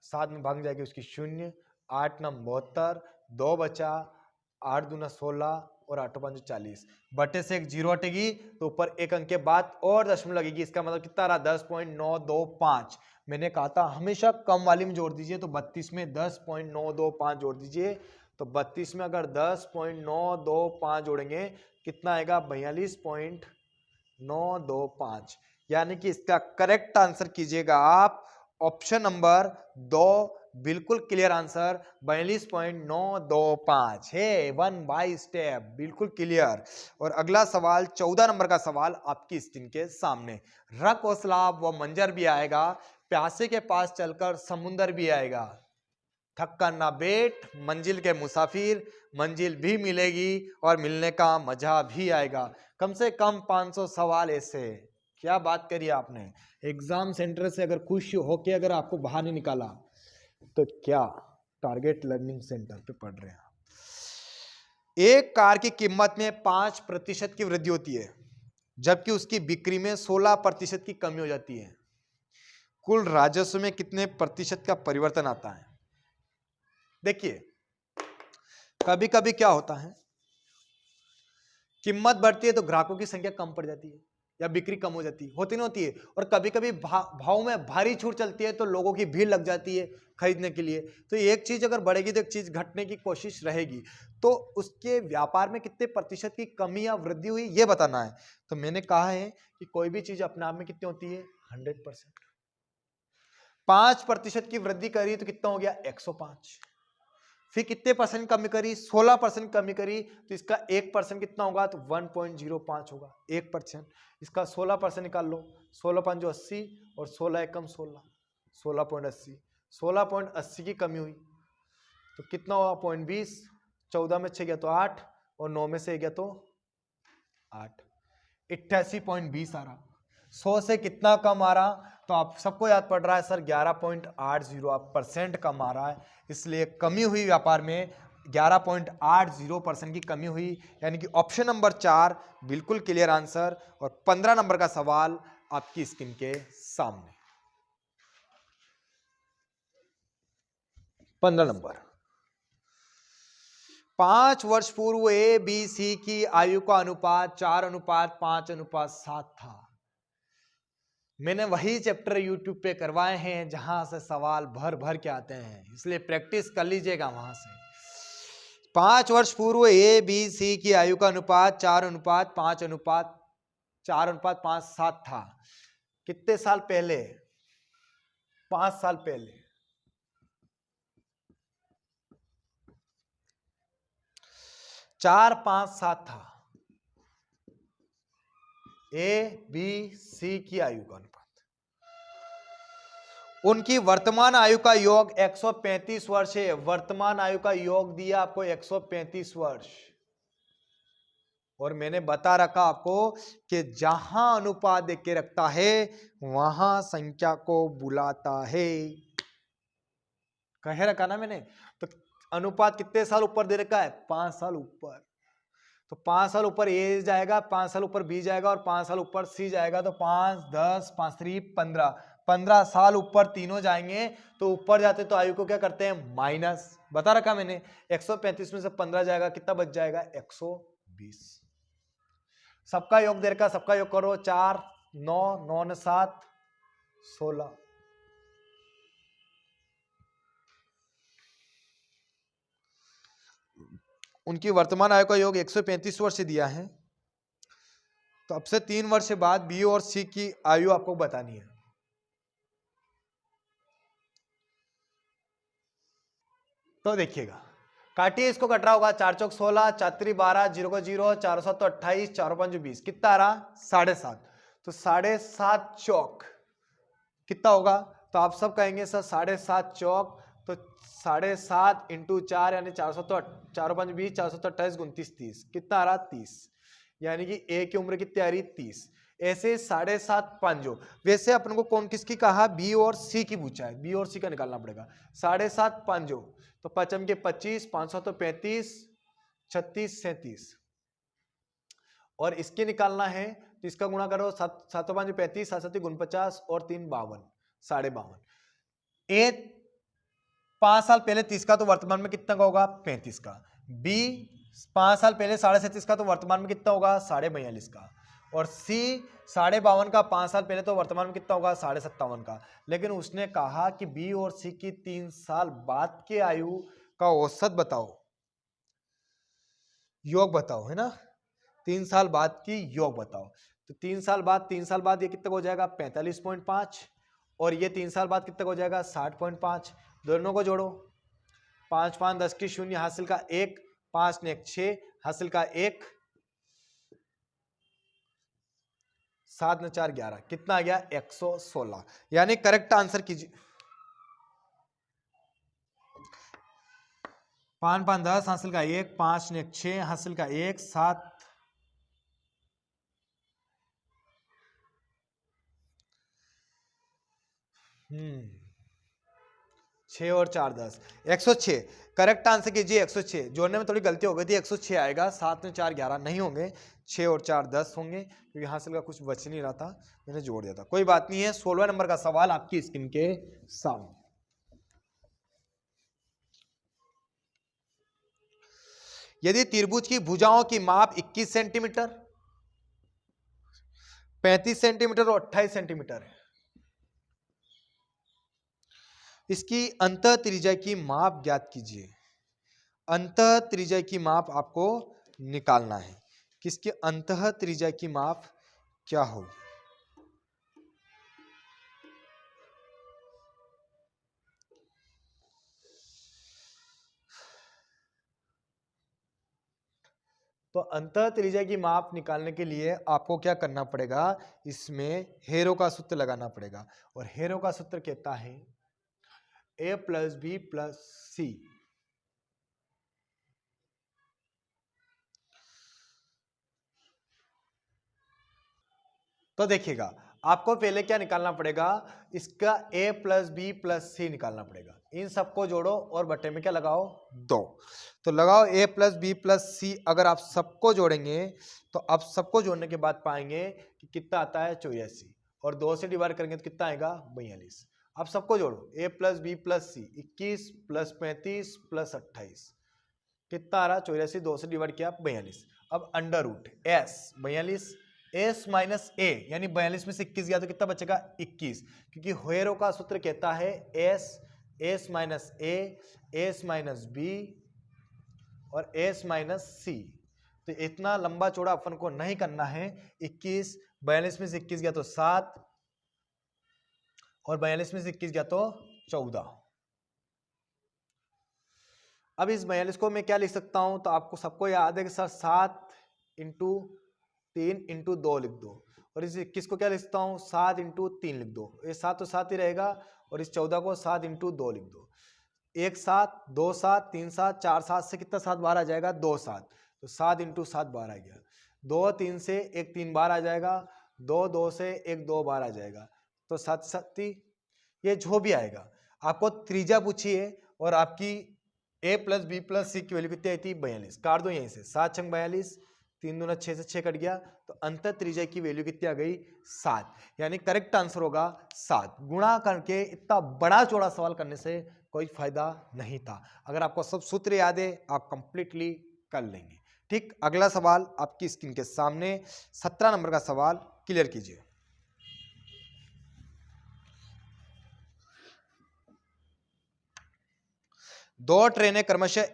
7 में भाग जाएगी उसकी 0, 8 9 72, 2 बचा, 8 दूना 16 और 8 5 40, बटे से एक जीरो हटेगी तो ऊपर एक अंक के बाद और दशमलव लगेगी। इसका मतलब कितना रहा 10.925। मैंने कहा था हमेशा कम वाली में जोड़ दीजिए, तो 32 में 10.925 जोड़ दीजिए। तो 32 में अगर 10.925 जोड़ेंगे कितना आएगा 42.925। यानी कि इसका करेक्ट आंसर कीजिएगा आप ऑप्शन नंबर 2, बिल्कुल क्लियर आंसर 42.925 है। 1 बाय स्टेप, बिल्कुल क्लियर। और अगला सवाल 14 नंबर का सवाल आपकी स्क्रीन के सामने। रक और सलाब व मंजर भी आएगा, प्यासे के पास चलकर समुंदर भी आएगा। थक कर ना बैठ मंजिल के मुसाफिर, मंजिल भी मिलेगी और मिलने का मजा भी आएगा। कम से कम 500 सवाल ऐसे। क्या बात करी आपने, एग्जाम सेंटर से अगर खुश होके अगर आपको बाहर नहीं निकाला तो क्या टारगेट लर्निंग सेंटर पे पढ़ रहे हैं आप। एक कार की कीमत में 5% की वृद्धि होती है, जबकि उसकी बिक्री में 16% की कमी हो जाती है। कुल राजस्व में कितने प्रतिशत का परिवर्तन आता है। देखिए, कभी कभी क्या होता है, कीमत बढ़ती है तो ग्राहकों की संख्या कम पड़ जाती है या बिक्री कम हो जाती है, होती नहीं होती है। और कभी कभी भाव में भारी छूट चलती है तो लोगों की भीड़ लग जाती है खरीदने के लिए। तो एक चीज अगर बढ़ेगी तो एक चीज घटने की कोशिश रहेगी, तो उसके व्यापार में कितने प्रतिशत की कमी या वृद्धि हुई ये बताना है। तो मैंने कहा है कि कोई भी चीज अपने आप में कितनी होती है 100%। 5% की वृद्धि करी तो कितना हो गया 105। फिर कितने परसेंट कमी करी 16% कमी करी, तो इसका 1% कितना होगा तो 1.05 होगा 1%। इसका 16% निकाल लो, 16 5 जो 80 और 16 एकम 16, 16.80, 16.80 की कमी हुई तो कितना होगा 0.20। 14 में 6 गया तो 8 और 9 में से गया तो 8, 88.20 आ रहा। 100 से कितना कम आ रहा, तो आप सबको याद पड़ रहा है सर 11.80% कम आ रहा है, इसलिए कमी हुई व्यापार में 11.80% की कमी हुई। यानी कि ऑप्शन नंबर 4 बिल्कुल क्लियर आंसर। और 15 नंबर का सवाल आपकी स्क्रीन के सामने। 15 नंबर, 5 वर्ष पूर्व ए बी सी की आयु का अनुपात 4:5:7 था। मैंने वही चैप्टर यूट्यूब पे करवाए हैं जहां से सवाल भर भर के आते हैं, इसलिए प्रैक्टिस कर लीजिएगा वहां से। 5 वर्ष पूर्व ए बी सी की आयु का अनुपात 4:5:7 था। कितने साल पहले, 5 साल पहले। 4 5 7 था ए बी सी की आयु का अनुपात। उनकी वर्तमान आयु का योग 135 वर्ष है। वर्तमान आयु का योग दिया आपको 135 वर्ष। और मैंने बता रखा आपको कि जहां अनुपात देख के रखता है वहां संख्या को बुलाता है, कह रखा ना मैंने। तो अनुपात कितने साल ऊपर दे रखा है 5 साल ऊपर। तो 5 साल ऊपर ए जाएगा, 5 साल ऊपर बी जाएगा और 5 साल ऊपर सी जाएगा। तो 5 10 5 3 15, 15 साल ऊपर तीनों जाएंगे। तो ऊपर जाते तो आयु को क्या करते हैं माइनस, बता रखा मैंने। 135 में से 15 जाएगा, कितना बच जाएगा 120। सबका योग दे रखा, सबका योग करो। 4 9 9 ने 7 16। उनकी वर्तमान आयु का योग 135 वर्ष दिया है। तो अब से 3 वर्ष बाद बी और सी की आयु आपको बतानी है। तो देखिएगा, काटिए, इसको कट रहा होगा। 4 चौक 16, 4 3 12, 0 को 0, 4 7 तो 28, 4 5 20, कितना आ रहा 7.5। तो 7.5 चौक कितना होगा? तो आप सब कहेंगे सर 7.5 चौक तो 7.5 इंटू 4 यानी 4 5 20, 4 7 28 29 30, कितना आ रहा 30। यानी कि ए की उम्र कितनी आ रही 30। ऐसे 7.5 पांचो। वैसे अपन को कौन किसकी कहा, बी और सी की पूछा है, बी और सी का निकालना पड़ेगा। 7.5 पांचो तो 5 के 25, 500 तो 35, 36 37। और इसके निकालना है तो इसका गुणा करो, 7 5 35, 7 7 49 और 3 52, 52.5। ए 5 साल पहले 30 का तो वर्तमान में कितना का होगा 35 का। बी 5 साल पहले 37.5 का तो वर्तमान में कितना होगा 42.5 का। और सी 52.5 का 5 साल पहले तो वर्तमान में कितना होगा 57.5 का। लेकिन उसने कहा कि बी और सी की 3 साल बाद के आयु का औसत बताओ, योग बताओ, है ना। 3 साल बाद की योग बताओ। तो 3 साल बाद ये कितना हो जाएगा 45.5 और ये 3 साल बाद कितना हो जाएगा 60.5। दोनों को जोड़ो, 5 5 10 की 0 हासिल का 1, 5 ने 1 6 हासिल का 1, 7 ने 4 11, कितना आ गया 116। यानी करेक्ट आंसर कीजिए। 5 5 10 हासिल का 1, 5 ने 6 हासिल का 1, 7 6 और 4 10, 106। करेक्ट आंसर कीजिए 106। जोड़ने में थोड़ी गलती हो गई थी, 106 आएगा। 7 में 4 11 नहीं होंगे, 6 और 4 10 होंगे, क्योंकि हासिल का कुछ बच नहीं रहा था, मैंने जोड़ दिया था। कोई बात नहीं है। 16 नंबर का सवाल आपकी स्क्रीन के सामने। यदि त्रिभुज की भुजाओं की माप 21 सेंटीमीटर, 35 सेंटीमीटर और 28 सेंटीमीटर है, इसकी अंतः त्रिज्या की माप ज्ञात कीजिए। अंतः त्रिज्या की माप आपको निकालना है। किसकी अंतः त्रिज्या की माप क्या होगी? तो अंतः त्रिज्या की माप निकालने के लिए आपको क्या करना पड़ेगा, इसमें हेरो का सूत्र लगाना पड़ेगा। और हेरो का सूत्र कहता है a प्लस बी प्लस सी। तो देखिएगा, आपको पहले क्या निकालना पड़ेगा, इसका a प्लस बी प्लस सी निकालना पड़ेगा। इन सबको जोड़ो और बटे में क्या लगाओ 2। तो लगाओ a प्लस बी प्लस सी। अगर आप सबको जोड़ेंगे तो आप सबको जोड़ने के बाद पाएंगे कि कितना आता है 84, और 2 से डिवाइड करेंगे तो कितना आएगा 42। आप सबको जोड़ो, a plus B plus C 21 plus 35 plus 28, कितना आ रहा 84, 2 से डिवाइड किया 42। अब under root s 42 s minus A, यानी 42 में से 21 गया तो कितना बचेगा 21, क्योंकि हेरो का सूत्र कहता है s माइनस ए, s माइनस बी और s माइनस सी। तो इतना लंबा चौड़ा अपन को नहीं करना है। 21 42 में से 21 गया तो 7 और 42 में से 21 गया तो 14। अब इस 42 को मैं क्या लिख सकता हूं, तो आपको सबको याद है कि सर 7 इंटू 3 इंटू 2 लिख दो, और इस 21 को क्या लिख सकता हूं 7 इंटू 3 लिख दो। ये 7 तो 7 ही रहेगा, और इस 14 को 7 इंटू 2 लिख दो। 1 7 2 7 3 7 4 7 से कितना 7 बार आ जाएगा 2 7, तो 7 इंटू 7 बार आ गया। 2 3 से 1 3 बार आ जाएगा, 2 2 से 1 2 बार आ जाएगा, तो 7 7 ये जो भी आएगा। आपको त्रिज्या पूछी है और आपकी a प्लस बी प्लस सी की वैल्यू कितनी आई थी 42। काट दो यहीं से, 7 6 42, 3 दूना 6 से 6 कट गया, तो अंतर त्रिज्या की वैल्यू कितनी आ गई 7, यानी करेक्ट आंसर होगा 7। गुणा करके इतना बड़ा चौड़ा सवाल करने से कोई फायदा नहीं था। अगर आपको सब सूत्र याद है आप कंप्लीटली कर लेंगे। ठीक, अगला सवाल आपकी स्क्रीन के सामने 17 नंबर का सवाल क्लियर कीजिए। दो ट्रेनें क्रमशः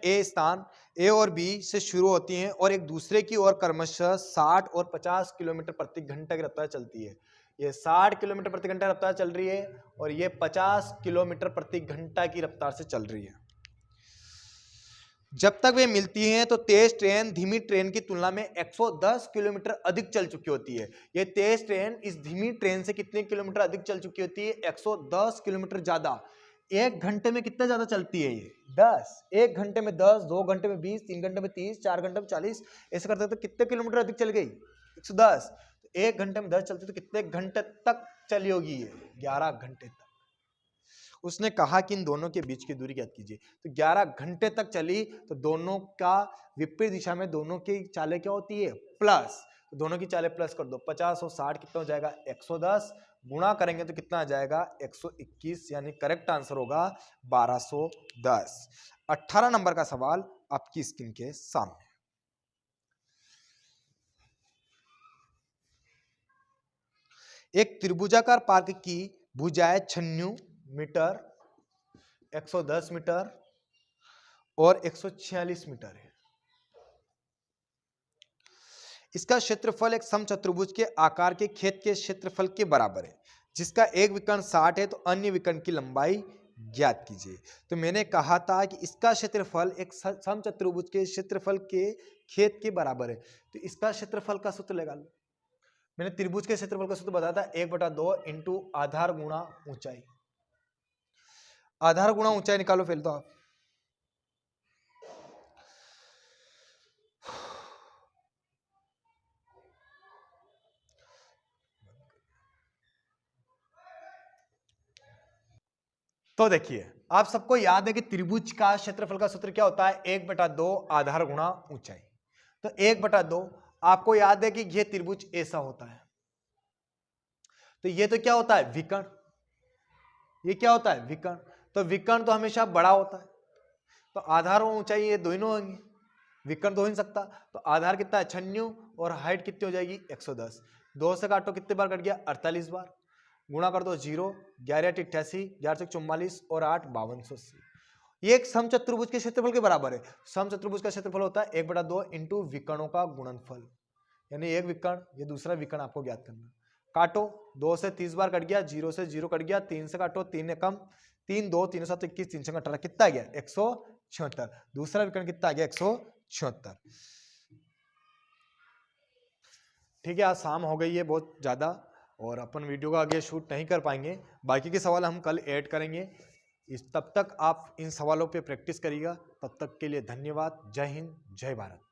ए और बी से शुरू होती हैं और एक दूसरे की ओर क्रमशः 60 और 50 किलोमीटर प्रति घंटा की रफ्तार चलती है। ये 60 किलोमीटर प्रति घंटा रफ्तार चल रही है और ये 50 किलोमीटर प्रति घंटा की रफ्तार से चल रही है। जब तक वे मिलती हैं तो तेज ट्रेन धीमी ट्रेन की तुलना में 110 किलोमीटर अधिक चल चुकी होती है। ये तेज ट्रेन इस धीमी ट्रेन से कितने किलोमीटर अधिक चल चुकी होती है? 110 किलोमीटर ज्यादा। 1 घंटे में कितना ज्यादा चलती है ये? 10। 1 घंटे में 10, 2 घंटे में 20, 3 घंटे में 30, 4 घंटे में 40, ऐसे करते तो कितने किलोमीटर अधिक चल गई? 110। 1 घंटे में 10 चलती तो कितने घंटे तक चली होगी ये? 11 घंटे तक। उसने कहा कि इन दोनों के बीच की दूरी ज्ञात कीजिए। तो 11 घंटे तक चली तो दोनों का विपरीत दिशा में दोनों की चालें क्या होती है? प्लस। तो दोनों की चालें प्लस कर दो, 50 और 60 कितना हो जाएगा? 110। गुणा करेंगे तो कितना आ जाएगा? 121, यानी करेक्ट आंसर होगा 1210। 18 नंबर का सवाल आपकी स्क्रीन के सामने। एक त्रिभुजाकार पार्क की भुजाएं 96 मीटर, 110 मीटर और 146 मीटर है। इसका क्षेत्रफल एक समचतुर्भुज के आकार के खेत के क्षेत्रफल के बराबर है, जिसका एक विकर्ण 60 है तो अन्य विकर्ण की लंबाई ज्ञात कीजिए। तो मैंने कहा था कि इसका क्षेत्रफल एक समचतुर्भुज के क्षेत्रफल के खेत के बराबर है, तो इसका क्षेत्रफल का सूत्र लगा लो। मैंने त्रिभुज के क्षेत्रफल का सूत्र बताया था 1/2 इंटू आधार गुणा ऊंचाई। आधार गुणा ऊंचाई निकालो पहले तो आप। तो देखिए, आप सबको याद है कि त्रिभुज का क्षेत्रफल का सूत्र क्या होता है? 1/2 आधार गुणा ऊंचाई। तो 1/2 आपको याद है कि यह त्रिभुज ऐसा होता है, तो ये तो क्या होता है? विकर्ण। ये क्या होता है? विकर्ण। तो विकर्ण तो हमेशा बड़ा होता है, तो आधार और ऊंचाई ये दोनों होंगे, विकर्ण तो हो नहीं सकता। तो आधार कितना है? 96 और हाइट कितनी हो जाएगी? 110। 2 से काटो कितने बार कट गया? 48 बार। गुणा कर दो 0, 11 88, 11 44 और 8 5280। ये एक समचतुर्भुज के क्षेत्रफल के बराबर है। समचतुर्भुज का क्षेत्रफल होता है 1/2 इंटू विकर्णों का गुणनफल, यानी एक विकर्ण ये दूसरा विकर्ण आपको ज्ञात करना। काटो, 2 से 30 बार कट गया, 0 से 0 कट गया, 3 से काटो 3 ने कम, 3 2 3 7 21, 3 18 कितना आ गया? 176। दूसरा विकर्ण कितना आ गया? 176। ठीक है, आज शाम हो गई है बहुत ज्यादा और अपन वीडियो का आगे शूट नहीं कर पाएंगे। बाकी के सवाल हम कल ऐड करेंगे। तब तक आप इन सवालों पे प्रैक्टिस करिएगा। तब तक के लिए धन्यवाद। जय हिंद, जय भारत।